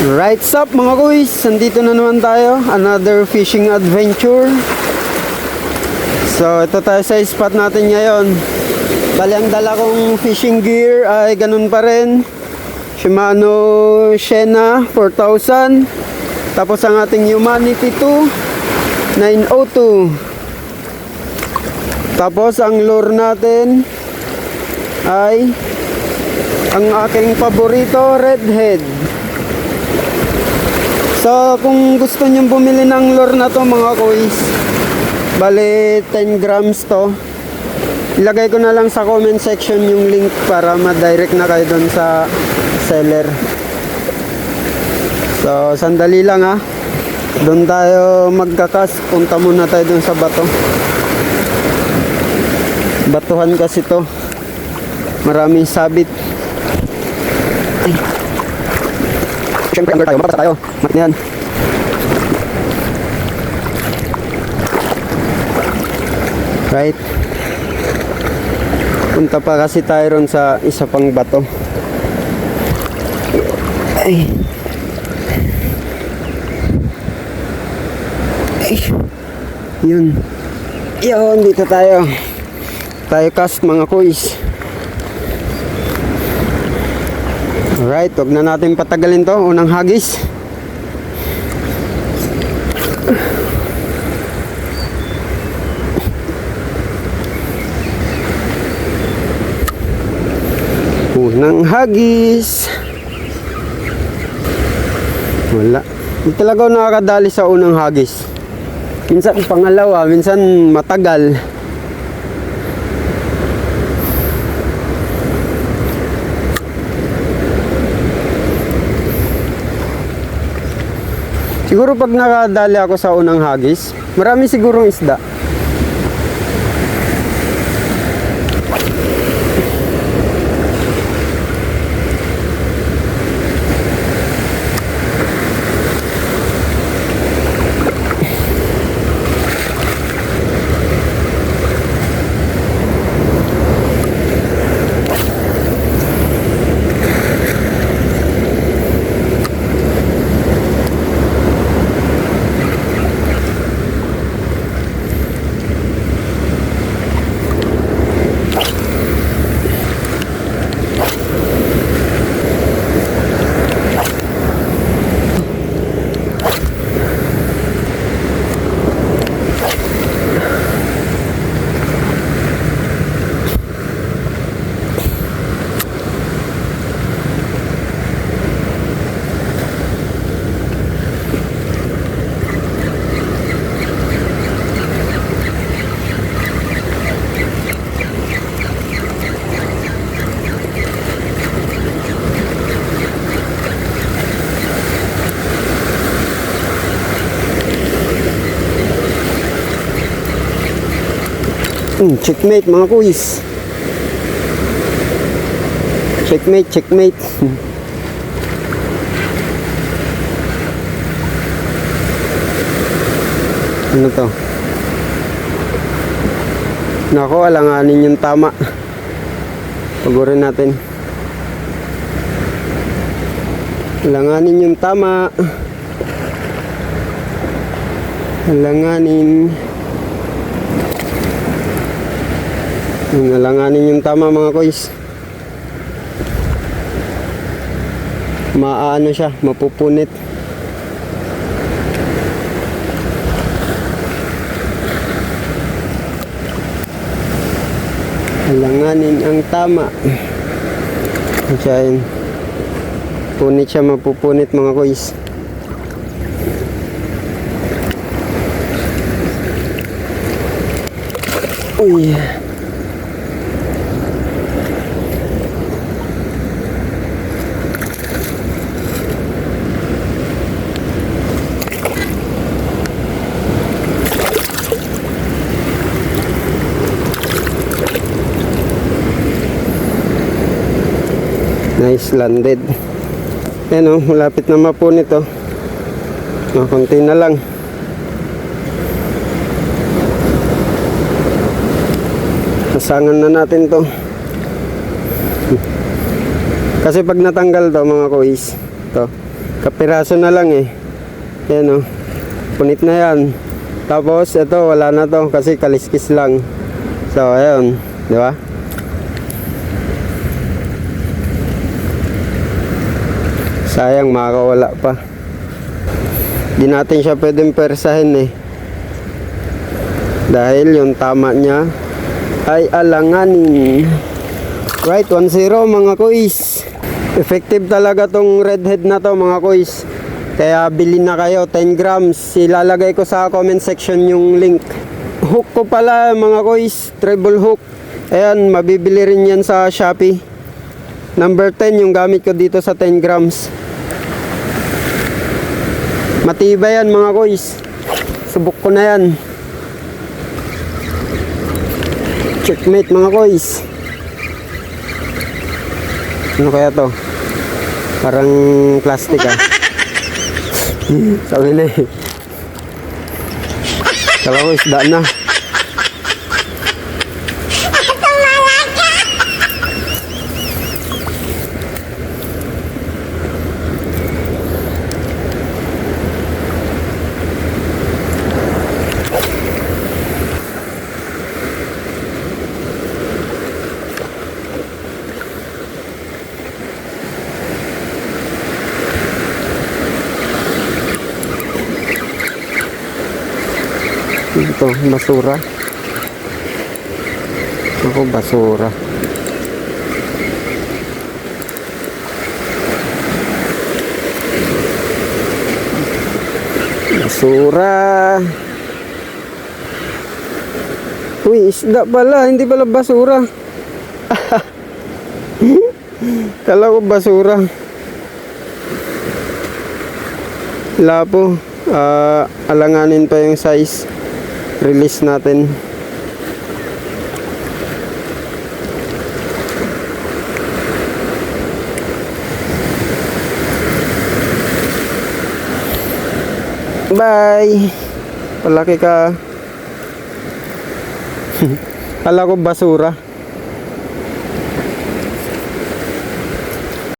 Right up mga kuys, nandito na naman tayo, another fishing adventure. So ito tayo sa spot natin ngayon. Bali ang dala kong fishing gear ay ganun pa rin, Shimano Shena 4000. Tapos ang ating Humanity 2 902. Tapos ang lure natin ay ang aking paborito, redhead. So kung gusto nyong bumili ng lure na to mga kuys, bali 10 grams to. Ilagay ko na lang sa comment section yung link para ma-direct na kayo doon sa seller. So sandali lang ha, doon tayo magkakas. Punta muna tayo doon sa bato. Batuhan kasi to, maraming sabit. Ay. Siyempre angler tayo, mabasa tayo. Yan. Right. Punta pa kasi tayo ron sa isa pang bato. Ay. Ay. Yun. Yun, dito tayo. Tayo cast mga kuys. Alright, huwag na natin patagalin to. Unang hagis. Unang hagis. Wala. Hindi talaga ako nakakadali sa unang hagis. Minsan pangalawa, minsan matagal. Siguro pag nakadali ako sa unang hagis, marami sigurong isda. Checkmate mga kuys. Checkmate, checkmate. Ano to? Nako, alanganin yung tama. Pagurin natin. Alanganin yung tama. Alanganin. Alanganin yung tama mga kuys. Maano siya, mapupunit. Alanganin ang tama. Siya, punit siya, mapupunit mga kuys. Uy. Nice, landed. Ayan o, malapit na mapunit o. Konti na lang. Pasangan na natin to. Kasi pag natanggal to mga kuys, to, Kapiraso na lang eh. Yan oh. Punit na yan. Tapos ito wala na to kasi kaliskis lang. So ayun, di ba? Sayang makakawala pa. Di natin siya pwedeng persahin eh. Dahil yung tama niya ay alanganin. Right, 1-0 mga kuys. Effective talaga tong redhead na to mga kuys. Kaya bilhin na kayo, 10 grams. Ilalagay ko sa comment section yung link. Hook ko pala mga kuys, treble hook. Ayan, mabibili rin yan sa Shopee. Number 10 yung gamit ko dito sa 10 grams. Matibay yan mga kuys. Subok ko na yan. Checkmate mga kuys. Ano kaya to? Parang plastic ah. Sabi na eh. Kala ko isda na. Ito, basura. Ako, basura. Basura. Uy, isda pala. Hindi pala basura. Kala ko basura. Lapo. Alanganin pa yung size. Release natin. Bye. Palaki ka. Kala ko basura.